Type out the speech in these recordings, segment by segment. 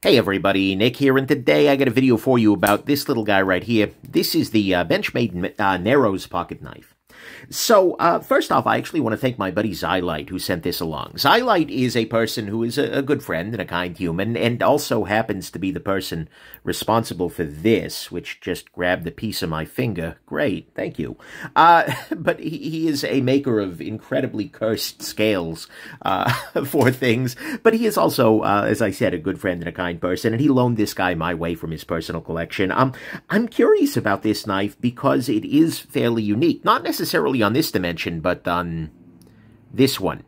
Hey everybody, Nick here, and today I got a video for you about this little guy right here. This is the Benchmade Narrows pocket knife. So, first off, I actually want to thank my buddy Xylite who sent this along. Xylite is a person who is a good friend and a kind human, and also happens to be the person responsible for this, which just grabbed a piece of my finger. Great, thank you. But he is a maker of incredibly cursed scales for things, but he is also, as I said, a good friend and a kind person, and he loaned this guy my way from his personal collection. I'm curious about this knife because it is fairly unique, not necessarily on this dimension, but on this one.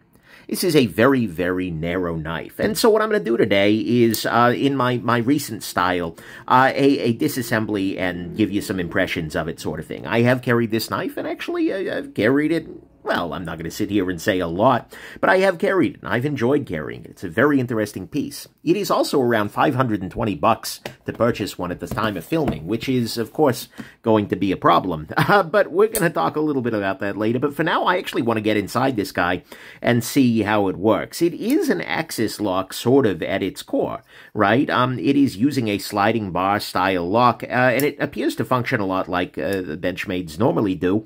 This is a very, very narrow knife. And so what I'm going to do today is, in my recent style, a disassembly and give you some impressions of it sort of thing. I have carried this knife, and actually I've carried it, well, I'm not going to sit here and say a lot, but I have carried it, and I've enjoyed carrying it. It's a very interesting piece. It is also around $520 to purchase one at the time of filming, which is, of course, going to be a problem. But we're going to talk a little bit about that later. But for now, I actually want to get inside this guy and see how it works. It is an axis lock, sort of, at its core, right? It is using a sliding bar style lock, and it appears to function a lot like the Benchmades normally do.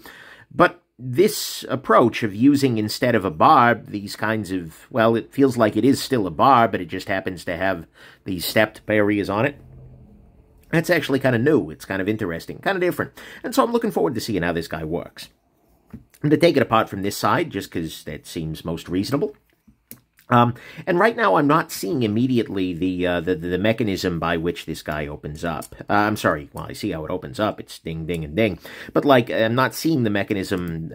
But this approach of using, instead of a bar, these kinds of, well, it feels like it is still a bar, but it just happens to have these stepped areas on it. That's actually kind of new. It's kind of interesting, kind of different. And so I'm looking forward to seeing how this guy works. I'm going to take it apart from this side, just because that seems most reasonable. And right now I'm not seeing immediately the mechanism by which this guy opens up. I'm sorry, well, I see how it opens up. It's ding, ding, and ding. But, like, I'm not seeing the mechanism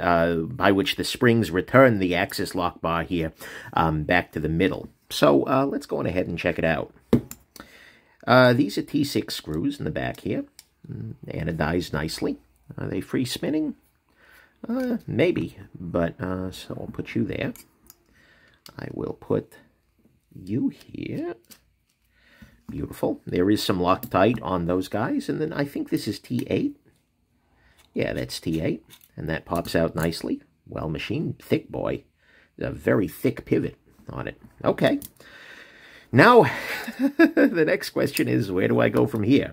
by which the springs return the axis lock bar here back to the middle. So let's go on ahead and check it out. These are T6 screws in the back here, anodized nicely. Are they free spinning? Maybe, but so I'll put you there. I will put you here. Beautiful. There is some Loctite on those guys, and then I think this is T8. Yeah, that's T8, and that pops out nicely. Well machined, thick boy. There's a very thick pivot on it. Okay. Now, the next question is, where do I go from here?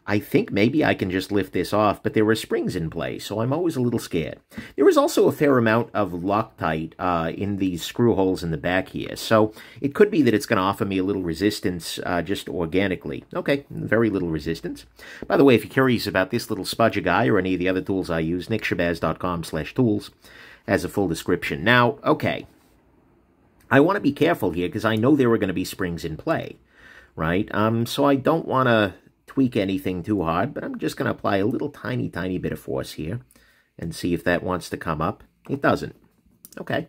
I think maybe I can just lift this off, but there are springs in place, so I'm always a little scared. There is also a fair amount of Loctite in these screw holes in the back here, so it could be that it's going to offer me a little resistance just organically. Okay, very little resistance. By the way, if you're curious about this little spudger guy or any of the other tools I use, nickshabazz.com/tools has a full description. Now, okay, I want to be careful here because I know there are going to be springs in play, right? So I don't want to tweak anything too hard, but I'm just going to apply a little tiny bit of force here and see if that wants to come up. It doesn't. Okay.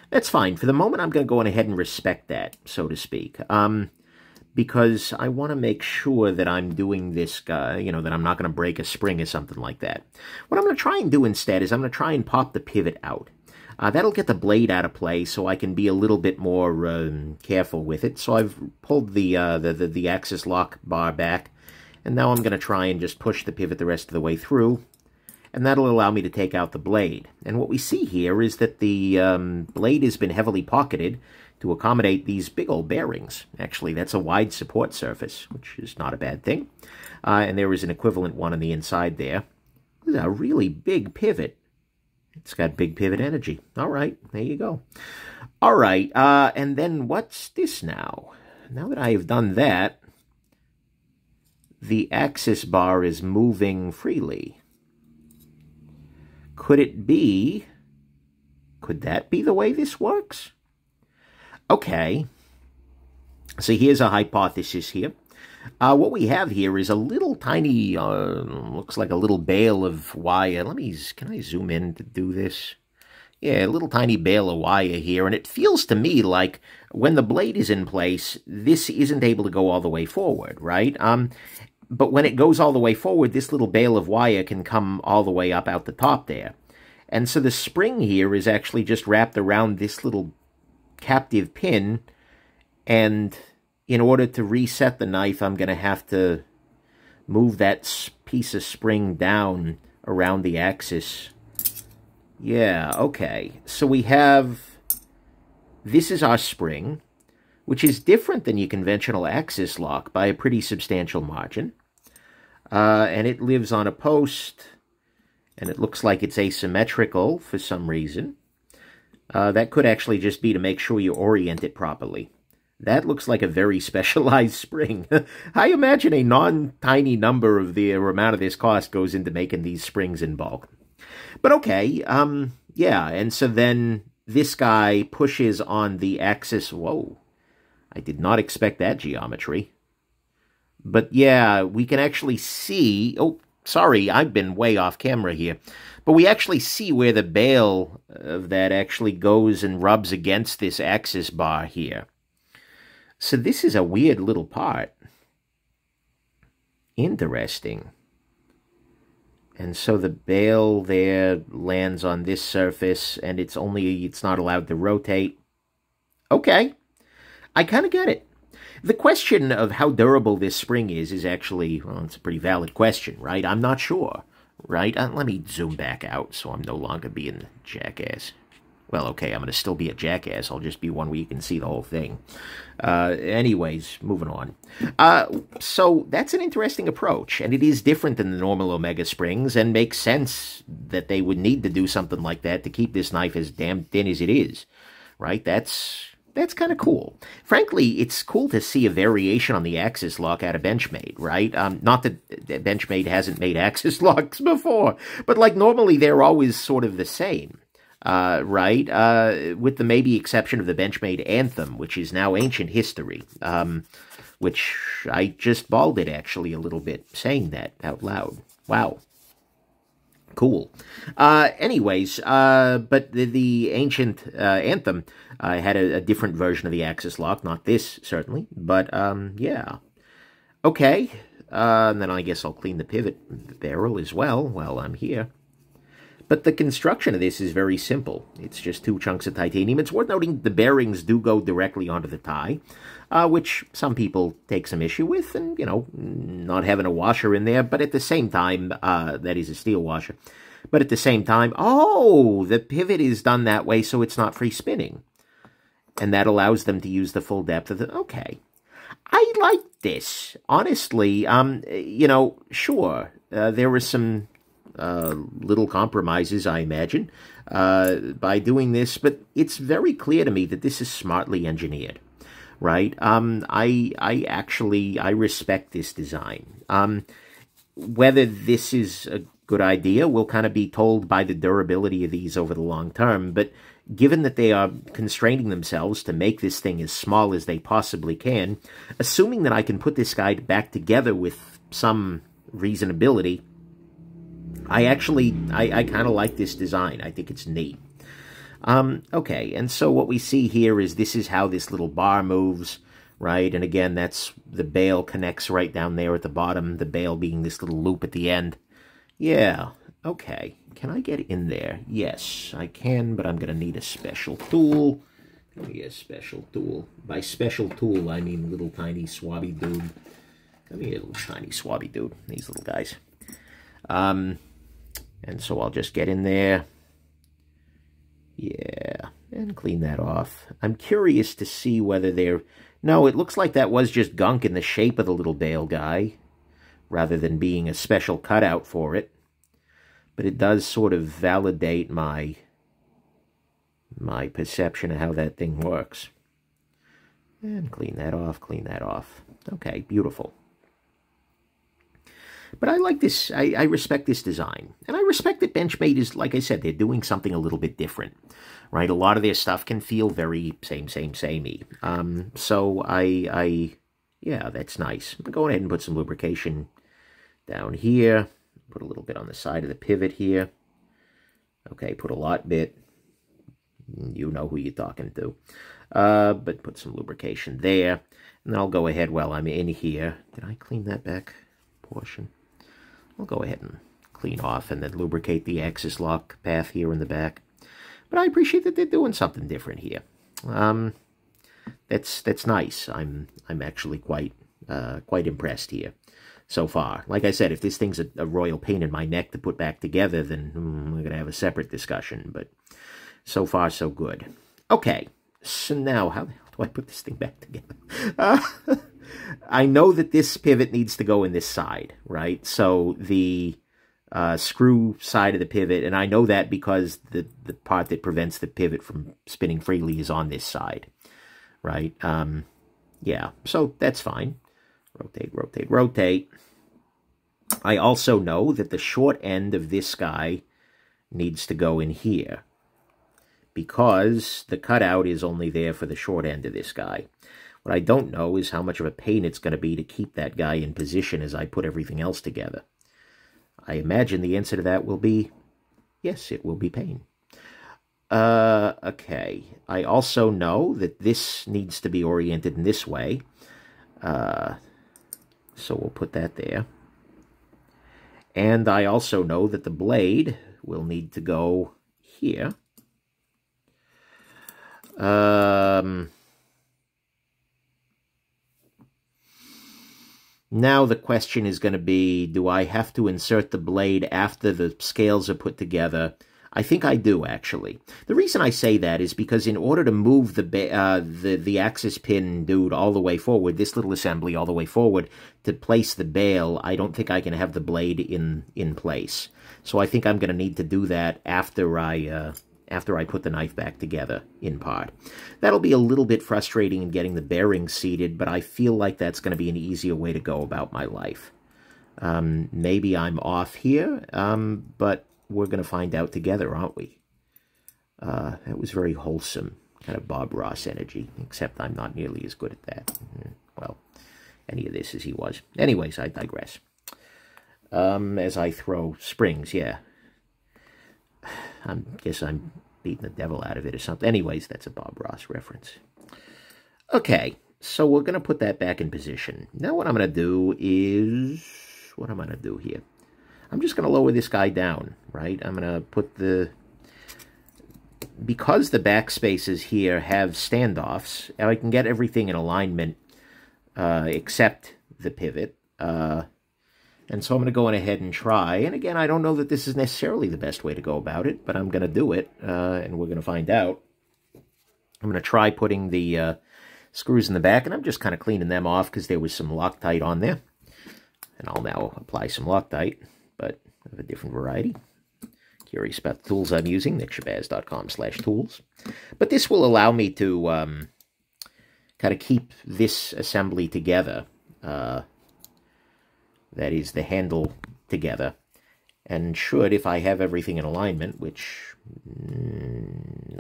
That's fine. For the moment, I'm going to go on ahead and respect that, so to speak, because I want to make sure that I'm doing this, you know, that I'm not going to break a spring or something like that. What I'm going to try and do instead is I'm going to try and pop the pivot out. That'll get the blade out of play so I can be a little bit more careful with it. So I've pulled the axis lock bar back, and now I'm going to try and just push the pivot the rest of the way through, and that'll allow me to take out the blade. And what we see here is that the blade has been heavily pocketed to accommodate these big old bearings. Actually, that's a wide support surface, which is not a bad thing. And there is an equivalent one on the inside there. This is a really big pivot. It's got big pivot energy. All right, there you go. All right, and then what's this now? Now that I have done that, the axis bar is moving freely. Could that be the way this works? Okay, so here's a hypothesis here. What we have here is a little tiny, looks like a little bale of wire. Can I zoom in to do this? Yeah, a little tiny bale of wire here, and it feels to me like when the blade is in place, this isn't able to go all the way forward, right? But when it goes all the way forward, this little bale of wire can come all the way up out the top there. And so the spring here is actually just wrapped around this little captive pin, and in order to reset the knife, I'm going to have to move that piece of spring down around the axis. Yeah, okay. So we have, this is our spring. which is different than your conventional axis lock by a pretty substantial margin. And it lives on a post, and it looks like it's asymmetrical for some reason. That could actually just be to make sure you orient it properly. That looks like a very specialized spring. I imagine a non-tiny number of the amount of this cost goes into making these springs in bulk. But okay, yeah, and so then this guy pushes on the axis. Whoa, I did not expect that geometry. But yeah, we can actually see, oh, sorry, I've been way off camera here. But we actually see where the bail of that actually goes and rubs against this axis bar here. So this is a weird little part. Interesting. And so the bail there lands on this surface, and it's not allowed to rotate. Okay, I kind of get it. The question of how durable this spring is actually, well, it's a pretty valid question, right? I'm not sure, right? Let me zoom back out so I'm no longer being a jackass. Well, okay, I'm going to still be a jackass. I'll just be one where you can see the whole thing. Anyways, moving on. So that's an interesting approach, and it is different than the normal Omega springs, and makes sense that they would need to do something like that to keep this knife as damn thin as it is, right? That's kind of cool. Frankly, it's cool to see a variation on the axis lock out of Benchmade, right? Not that Benchmade hasn't made axis locks before, but like normally they're always sort of the same. Right? With the maybe exception of the Benchmade Anthem, which is now ancient history, which I just balded actually a little bit saying that out loud. Wow. Cool. Anyways, but the ancient Anthem had a different version of the axis lock, not this, certainly, but yeah. Okay, and then I guess I'll clean the pivot barrel as well while I'm here. But the construction of this is very simple. It's just 2 chunks of titanium. It's worth noting the bearings do go directly onto the tie, which some people take some issue with, and, you know, not having a washer in there, but at the same time, that is a steel washer. But at the same time, oh, the pivot is done that way so it's not free spinning. And that allows them to use the full depth of the... Okay. I like this. Honestly, you know, sure, there were some... little compromises, I imagine, by doing this, but it's very clear to me that this is smartly engineered, right? I respect this design. Whether this is a good idea will kind of be told by the durability of these over the long term, but given that they are constraining themselves to make this thing as small as they possibly can, assuming that I can put this guy back together with some reasonability, I kind of like this design. I think it's neat. Okay, and so what we see here is this is how this little bar moves, right? And again, that's the bail connects right down there at the bottom, the bail being this little loop at the end. Yeah, okay. Can I get in there? Yes, I can, but I'm going to need a special tool. Give me a special tool. By special tool, I mean little tiny swabby dude. Come here, little tiny swabby dude. These little guys. And so I'll just get in there. Yeah, and clean that off. I'm curious to see whether they're... No, it looks like that was just gunk in the shape of the little bail guy, rather than being a special cutout for it. But it does sort of validate my perception of how that thing works. And clean that off, clean that off. Okay, beautiful. But I like this, I respect this design. And I respect that Benchmade is, like I said, they're doing something a little bit different, right? A lot of their stuff can feel very samey. So yeah, that's nice. I'm going to go ahead and put some lubrication down here. Put a little bit on the side of the pivot here. Okay, put a lot bit. You know who you're talking to. But put some lubrication there. And I'll go ahead while I'm in here. Did I clean that back portion? I'll go ahead and clean off and then lubricate the axis lock path here in the back. But I appreciate that they're doing something different here. That's nice. I'm actually quite impressed here so far. Like I said, if this thing's a royal pain in my neck to put back together, then we're going to have a separate discussion. But so far, so good. Okay, so now how the hell do do I put this thing back together? I know that this pivot needs to go in this side, right? So the screw side of the pivot, and I know that because the part that prevents the pivot from spinning freely is on this side, right? Yeah, so that's fine. Rotate, rotate, rotate. I also know that the short end of this guy needs to go in here because the cutout is only there for the short end of this guy. What I don't know is how much of a pain it's going to be to keep that guy in position as I put everything else together. I imagine the answer to that will be, yes, it will be pain. Okay. I also know that this needs to be oriented in this way. So we'll put that there. And I also know that the blade will need to go here. Now the question is going to be, do I have to insert the blade after the scales are put together? I think I do, actually. The reason I say that is because in order to move the axis pin dude all the way forward, this little assembly all the way forward, to place the bail, I don't think I can have the blade in place. So I think I'm going to need to do that after I put the knife back together, in part. That'll be a little bit frustrating in getting the bearings seated, but I feel like that's going to be an easier way to go about my life. Maybe I'm off here, but we're going to find out together, aren't we? That was very wholesome, kind of Bob Ross energy, except I'm not nearly as good at that. Well, any of this as he was. Anyways, I digress. As I throw springs, yeah. I guess I'm beating the devil out of it or something. Anyways, that's a Bob Ross reference. Okay, so we're going to put that back in position. Now what I'm going to do is... what am I going to do here? I'm just going to lower this guy down, right? I'm going to put the... because the back spaces here have standoffs, I can get everything in alignment except the pivot. And so I'm going to go on ahead and try. And again, I don't know that this is necessarily the best way to go about it, but I'm going to do it, and we're going to find out. I'm going to try putting the screws in the back, and I'm just kind of cleaning them off because there was some Loctite on there. And I'll now apply some Loctite, but of a different variety. Curious about the tools I'm using, nickshabazz.com/tools. But this will allow me to kind of keep this assembly together. That is, the handle together. And should, if I have everything in alignment, which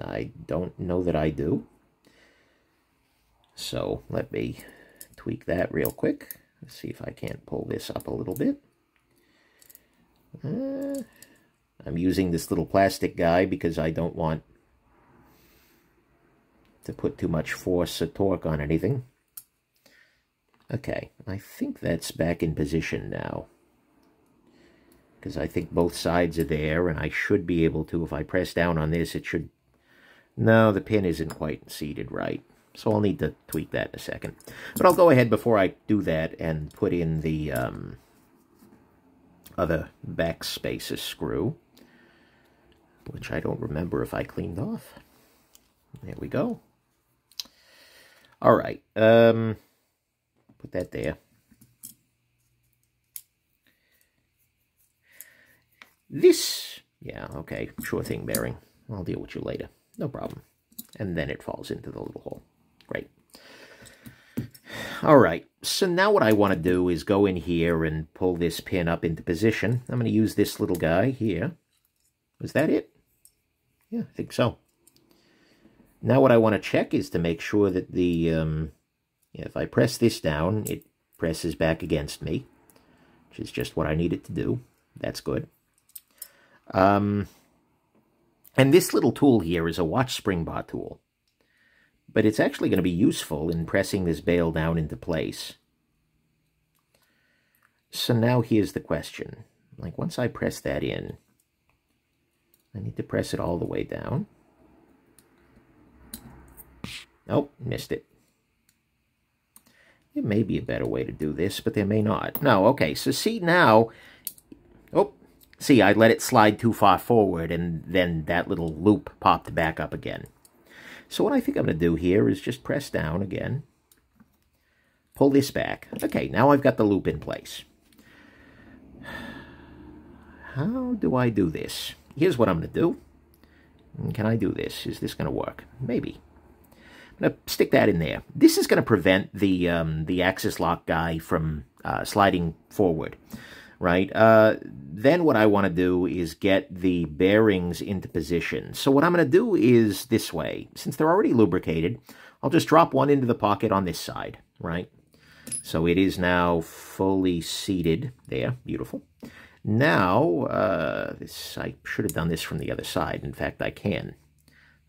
I don't know that I do. So let me tweak that real quick. Let's see if I can't pull this up a little bit. I'm using this little plastic guy because I don't want to put too much force or torque on anything. Okay, I think that's back in position now. Because I think both sides are there, and I should be able to, if I press down on this, it should... No, the pin isn't quite seated right. So I'll need to tweak that in a second. But I'll go ahead before I do that and put in the other back spacer screw, which I don't remember if I cleaned off. There we go. All right. Put that there. This, yeah, okay, sure thing, bearing. I'll deal with you later. No problem. And then it falls into the little hole. Great. All right, so now what I want to do is go in here and pull this pin up into position. I'm going to use this little guy here. Was that it? Yeah, I think so. Now what I want to check is to make sure that the, if I press this down, it presses back against me, which is just what I need it to do. That's good. And this little tool here is a watch spring bar tool. But it's actually going to be useful in pressing this bail down into place. So now here's the question. Like, once I press that in, I need to press it all the way down. Nope, missed it. There may be a better way to do this, but there may not. No, okay, so see now... Oh, see, I let it slide too far forward, and then that little loop popped back up again. So what I think I'm going to do here is just press down again. Pull this back. Okay, now I've got the loop in place. How do I do this? Here's what I'm going to do. Can I do this? Is this going to work? Maybe. I'm going to stick that in there. This is going to prevent the axis lock guy from sliding forward, right? Then what I want to do is get the bearings into position. So what I'm going to do is this way. Since they're already lubricated, I'll just drop one into the pocket on this side, right? So it is now fully seated there. Beautiful. Now, I should have done this from the other side. In fact, I can.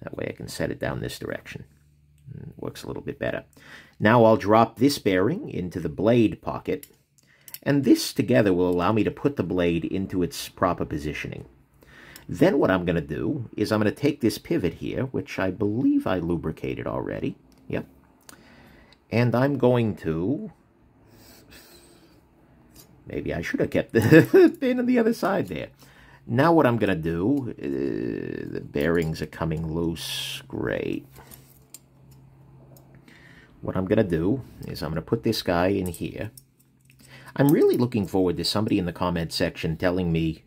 That way I can set it down this direction. It works a little bit better. Now I'll drop this bearing into the blade pocket, and this together will allow me to put the blade into its proper positioning. Then what I'm going to do is I'm going to take this pivot here, which I believe I lubricated already. Yep. And I'm going to... Maybe I should have kept the pin on the other side there. Now what I'm going to do... the bearings are coming loose. Great. What I'm going to do is I'm going to put this guy in here. I'm really looking forward to somebody in the comment section telling me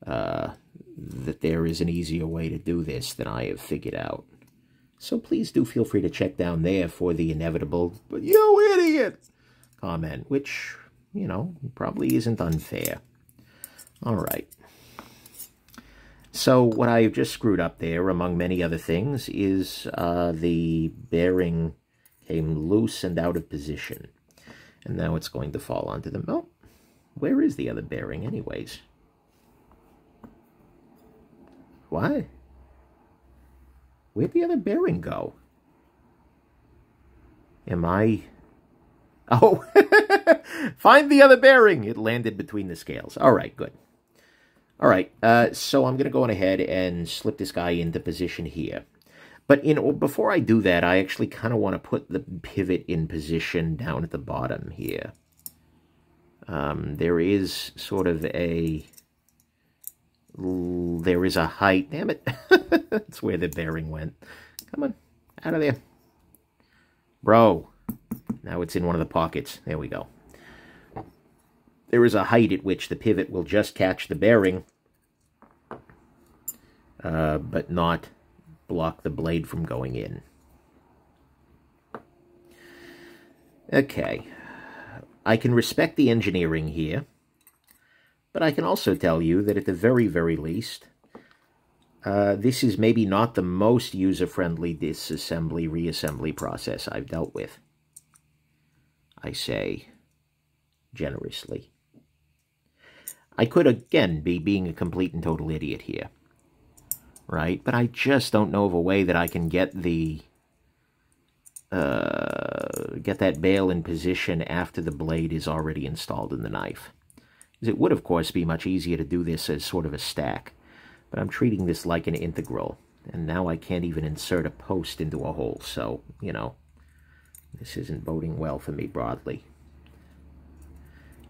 that there is an easier way to do this than I have figured out. So please do feel free to check down there for the inevitable, "But you idiot!" comment, which, you know, probably isn't unfair. All right. So what I've just screwed up there, among many other things, is the bearing came loose and out of position. And now it's going to fall onto them. Oh, where is the other bearing anyways? What? Where'd the other bearing go? Am I... Oh, find the other bearing. It landed between the scales. All right, good. All right, so I'm going to go on ahead and slip this guy into position here. But before I do that, I actually kind of want to put the pivot in position down at the bottom here. There is sort of a... There is a height. Damn it. That's where the bearing went. Come on, out of there. Bro. Now it's in one of the pockets. There we go. There is a height at which the pivot will just catch the bearing, but not block the blade from going in. Okay. I can respect the engineering here, but I can also tell you that at the very, very least, this is maybe not the most user-friendly disassembly, reassembly process I've dealt with. I say generously. I could, again, be being a complete and total idiot here, right? But I just don't know of a way that I can get the get that bail in position after the blade is already installed in the knife. Because it would, of course, be much easier to do this as sort of a stack, but I'm treating this like an integral, and now I can't even insert a post into a hole, so, you know, this isn't boding well for me broadly.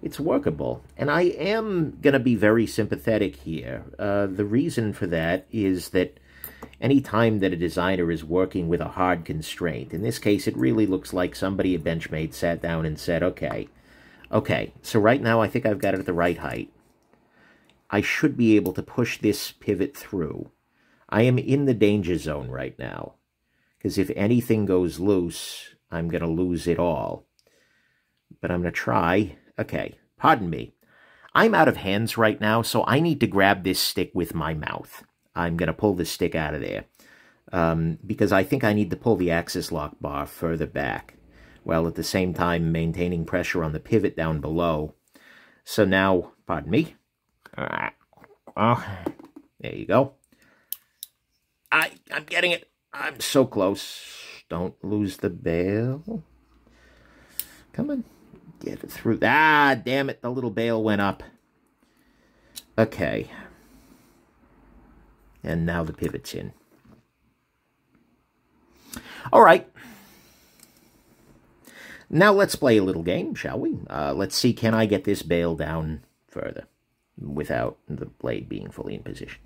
It's workable, and I am going to be very sympathetic here. The reason for that is that any time that a designer is working with a hard constraint, in this case it really looks like somebody at Benchmade sat down and said, okay, so right now I think I've got it at the right height. I should be able to push this pivot through. I am in the danger zone right now, because if anything goes loose, I'm going to lose it all. But I'm going to try. Okay, pardon me. I'm out of hands right now, so I need to grab this stick with my mouth. I'm going to pull the stick out of there, because I think I need to pull the axis lock bar further back, while at the same time maintaining pressure on the pivot down below. So now, pardon me. Oh, there you go. I'm getting it. I'm so close. Don't lose the bail. Come on. Get it through. Ah, damn it. The little bail went up. Okay. And now the pivot's in. All right. Now let's play a little game, shall we? Let's see, can I get this bail down further without the blade being fully in position?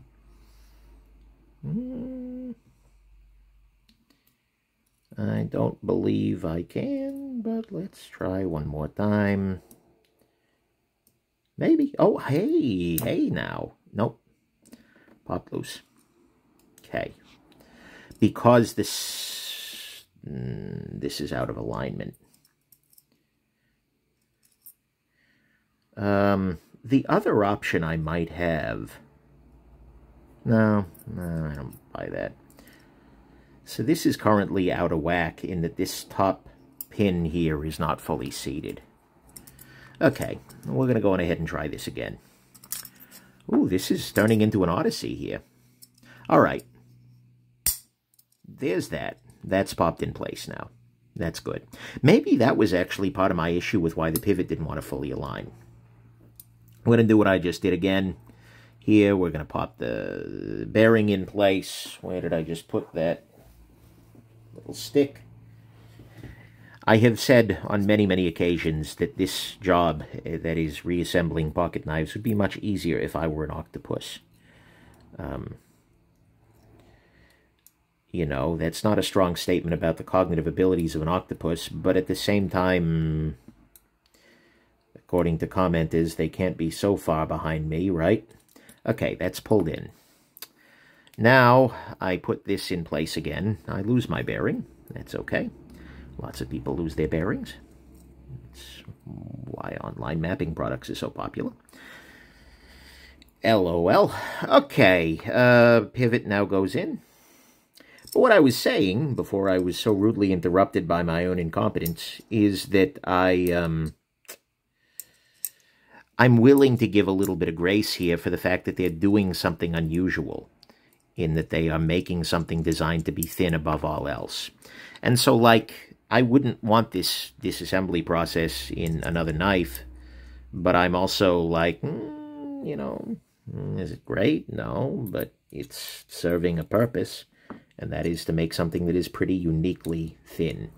I don't believe I can, but let's try one more time. Maybe. Oh, hey now. Nope. Pop loose. Okay. Because this is out of alignment. The other option I might have... No, I don't buy that. So this is currently out of whack in that this top pin here is not fully seated. Okay, we're going to go on ahead and try this again. Ooh, this is turning into an odyssey here. All right. There's that. That's popped in place now. That's good. Maybe that was actually part of my issue with why the pivot didn't want to fully align. I'm going to do what I just did again. Here, we're going to pop the bearing in place. Where did I just put that little stick? I have said on many, many occasions that this job, that is reassembling pocket knives, would be much easier if I were an octopus. You know, that's not a strong statement about the cognitive abilities of an octopus, but at the same time, according to commenters, they can't be so far behind me, right? Okay, that's pulled in. Now, I put this in place again. I lose my bearing. That's okay. Lots of people lose their bearings. That's why online mapping products are so popular. LOL. Okay, pivot now goes in. But what I was saying, before I was so rudely interrupted by my own incompetence, is that I'm willing to give a little bit of grace here for the fact that they're doing something unusual, in that they are making something designed to be thin above all else. And so, like, I wouldn't want this disassembly process in another knife, but I'm also like, you know, is it great? No, but it's serving a purpose, and that is to make something that is pretty uniquely thin.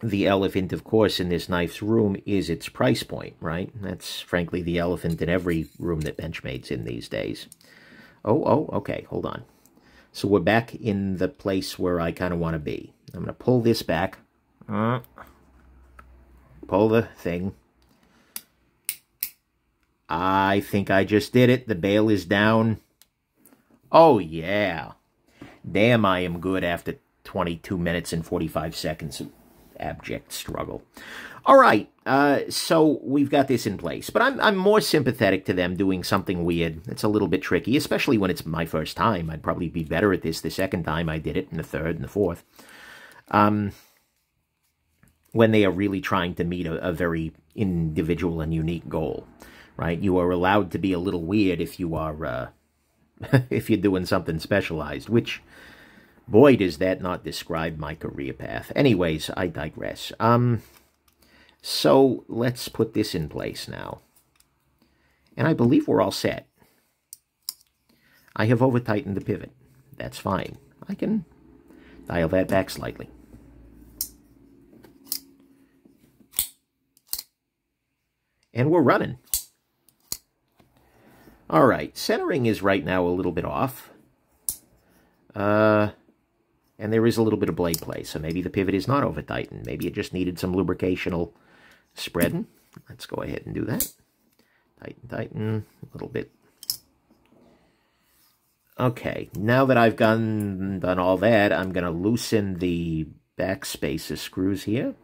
The elephant, of course, in this knife's room is its price point, right? That's, frankly, the elephant in every room that Benchmade's in these days. Oh, okay, hold on. So we're back in the place where I kind of want to be. I'm going to pull this back. Pull the thing. I think I just did it. The bail is down. Oh, yeah. Damn, I am good after 22 minutes and 45 seconds of abject struggle. All right, so we've got this in place. But I'm more sympathetic to them doing something weird. It's a little bit tricky, especially when it's my first time. I'd probably be better at this the second time I did it, and the third, and the fourth. When they are really trying to meet a very individual and unique goal, right? You are allowed to be a little weird if you are, if you're doing something specialized, which, boy, does that not describe my career path. Anyways, I digress. So let's put this in place now. And I believe we're all set. I have over-tightened the pivot. That's fine. I can dial that back slightly. And we're running. All right, centering is right now a little bit off. And there is a little bit of blade play, so maybe the pivot is not over-tightened. Maybe it just needed some lubricational spreading. Let's go ahead and do that. Tighten, a little bit. Okay, now that I've done all that, I'm going to loosen the back spacer screws here.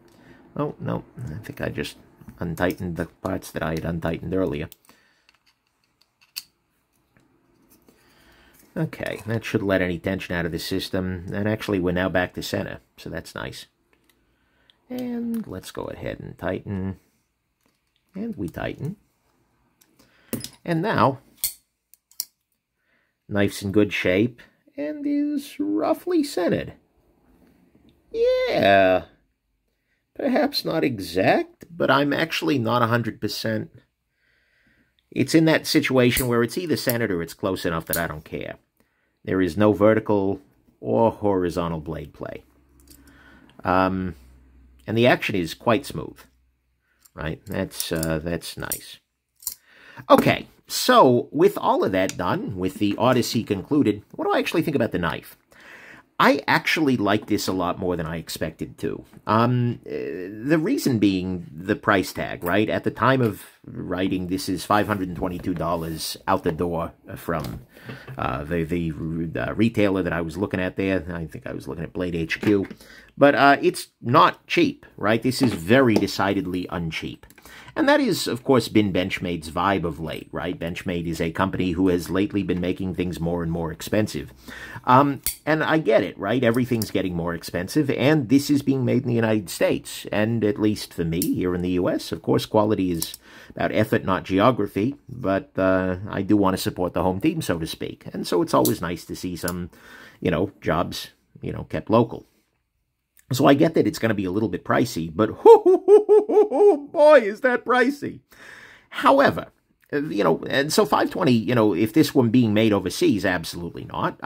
Oh, no, I think I just untightened the parts that I had untightened earlier. Okay, that should let any tension out of the system. And actually, we're now back to center, so that's nice. And let's go ahead and tighten. And we tighten. And now, knife's in good shape and is roughly centered. Yeah, perhaps not exact, but I'm actually not 100%. It's in that situation where it's either centered or it's close enough that I don't care. There is no vertical or horizontal blade play. And the action is quite smooth, right? That's nice. Okay, so with all of that done, with the Odyssey concluded, what do I actually think about the knife? I actually like this a lot more than I expected to. The reason being the price tag, right? At the time of writing, this is $522 out the door from the retailer that I was looking at there. I think I was looking at Blade HQ. But it's not cheap, right? This is very decidedly uncheap. And that is, of course, been Benchmade's vibe of late, right? Benchmade is a company who has lately been making things more and more expensive. And I get it, right? Everything's getting more expensive, and this is being made in the United States. And at least for me, here in the U.S., of course, quality is about effort, not geography. But I do want to support the home team, so to speak. And so it's always nice to see some, jobs, kept local. So I get that it's going to be a little bit pricey, but boy, is that pricey. However, and so 520, if this were being made overseas, absolutely not.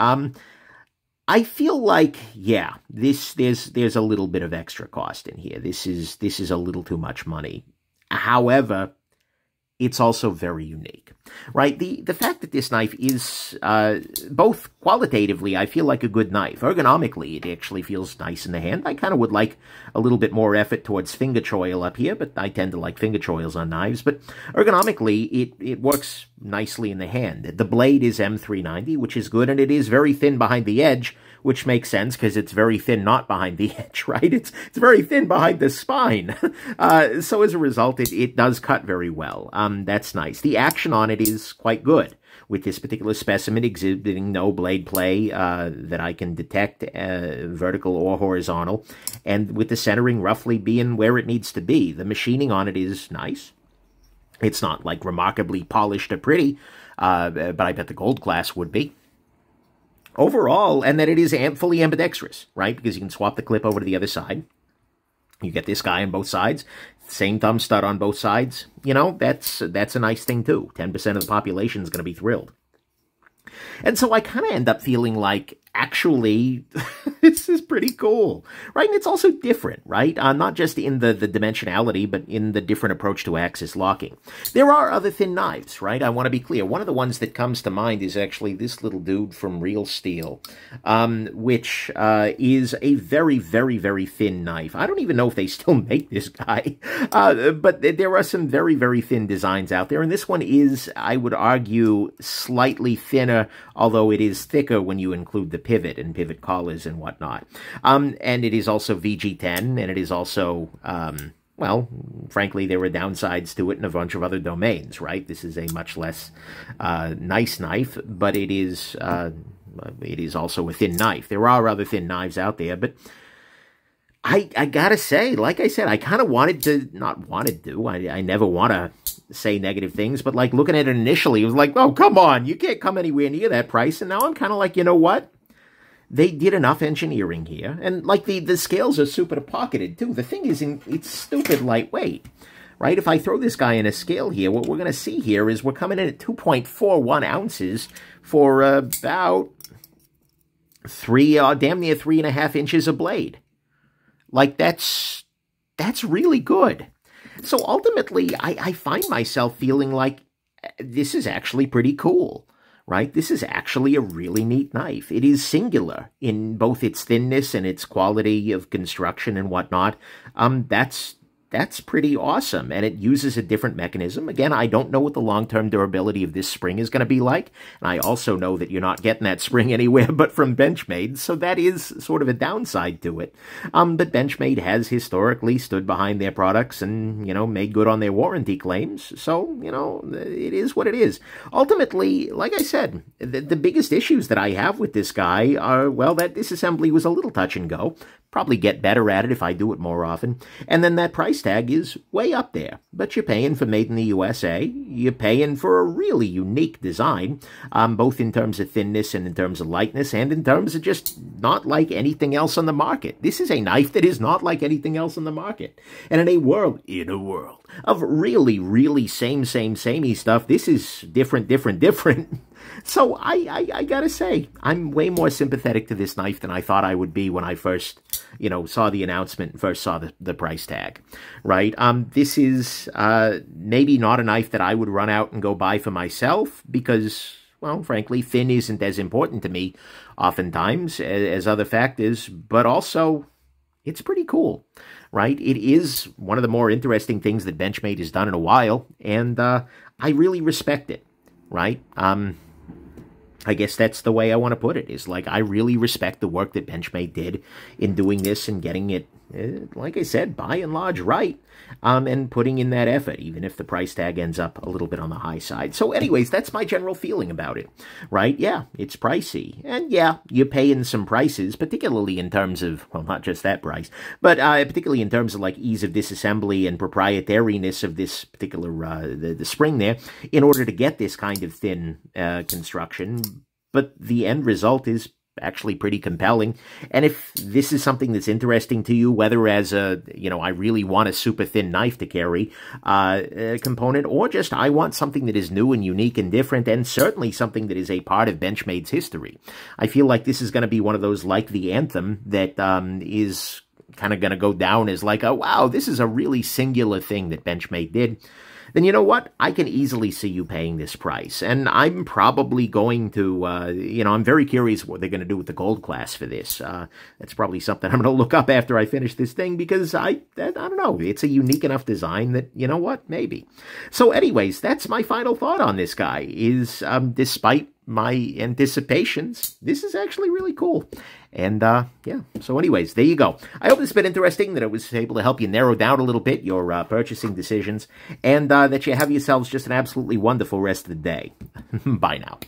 I feel like, yeah, there's a little bit of extra cost in here. This is a little too much money. However, it's also very unique, right? The fact that this knife is, both qualitatively, I feel like a good knife. Ergonomically, it actually feels nice in the hand. I kind of would like a little bit more effort towards finger choil up here, but I tend to like finger choils on knives. But ergonomically, it works nicely in the hand. The blade is M390, which is good, and it is very thin behind the edge, which makes sense because it's very thin not behind the edge, right? It's very thin behind the spine. So as a result, it does cut very well. That's nice. The action on it is quite good, with this particular specimen exhibiting no blade play that I can detect, vertical or horizontal, and with the centering roughly being where it needs to be. The machining on it is nice. It's not like remarkably polished or pretty, but I bet the gold class would be. Overall, and that it is fully ambidextrous, right? Because you can swap the clip over to the other side. You get this guy on both sides, same thumb stud on both sides. That's a nice thing too. 10% of the population is going to be thrilled. And so I kind of end up feeling like, actually, this is pretty cool, right? And it's also different, right? Not just in the dimensionality, but in the different approach to axis locking. There are other thin knives, right? I want to be clear. One of the ones that comes to mind is actually this little dude from Real Steel, which is a very, very, very thin knife. I don't even know if they still make this guy, but there are some very, very thin designs out there. And this one is, I would argue, slightly thinner, although it is thicker when you include the pivot and pivot collars and whatnot. And it is also VG10, and it is also, well, frankly, there were downsides to it in a bunch of other domains, right? This is a much less nice knife, but it is also a thin knife. There are other thin knives out there, but I gotta say, like I said, I kind of I never want to say negative things, but like looking at it initially, it was like, oh, come on, you can't come anywhere near that price. And now I'm kind of like, you know what? They did enough engineering here. And like the scales are super pocketed too. The thing is, it's stupid lightweight, right? If I throw this guy in a scale here, what we're going to see here is we're coming in at 2.41 ounces for about damn near 3.5 inches of blade. Like that's really good. So ultimately, I find myself feeling like this is actually pretty cool, right? This is actually a really neat knife. It is singular in both its thinness and its quality of construction and whatnot. That's pretty awesome, and it uses a different mechanism. Again, I don't know what the long-term durability of this spring is going to be like, and I also know that you're not getting that spring anywhere but from Benchmade, so that is sort of a downside to it. But Benchmade has historically stood behind their products and, made good on their warranty claims, so, it is what it is. Ultimately, like I said, the biggest issues that I have with this guy are, well, that disassembly was a little touch and go. Probably get better at it if I do it more often. And then that price tag is way up there. But you're paying for made in the USA. You're paying for a really unique design, both in terms of thinness and in terms of lightness and in terms of just not like anything else on the market. This is a knife that is not like anything else on the market. And in a world of really, really samey stuff, this is different. So I gotta say, I'm way more sympathetic to this knife than I thought I would be when I first, saw the announcement and first saw the price tag, right? This is maybe not a knife that I would run out and go buy for myself because, well, frankly, thin isn't as important to me oftentimes as other factors, but also it's pretty cool, right? It is one of the more interesting things that Benchmade has done in a while, and I really respect it, right? I guess that's the way I want to put it, is like I really respect the work that Benchmade did in doing this and getting it, like I said, by and large right, and putting in that effort, even if the price tag ends up a little bit on the high side. So anyways, that's my general feeling about it, right? Yeah, it's pricey. And yeah, you're paying some prices, particularly in terms of, well, not just that price, but particularly in terms of like ease of disassembly and proprietariness of this particular, the spring there, in order to get this kind of thin construction. But the end result is actually pretty compelling. And if this is something that's interesting to you, whether as a, I really want a super thin knife to carry component, or just I want something that is new and unique and different, and certainly something that is a part of Benchmade's history, I feel like this is going to be one of those, like the Anthem, that is kind of going to go down as like, oh, wow, this is a really singular thing that Benchmade did. Then you know what? I can easily see you paying this price. And I'm probably going to, I'm very curious what they're going to do with the gold class for this. That's probably something I'm going to look up after I finish this thing, because I don't know. It's a unique enough design that, you know what? Maybe. So anyways, that's my final thought on this guy, is despite my anticipations, this is actually really cool. And, yeah, so anyways, there you go. I hope this has been interesting, that it was able to help you narrow down a little bit your purchasing decisions, and that you have yourselves just an absolutely wonderful rest of the day. Bye now.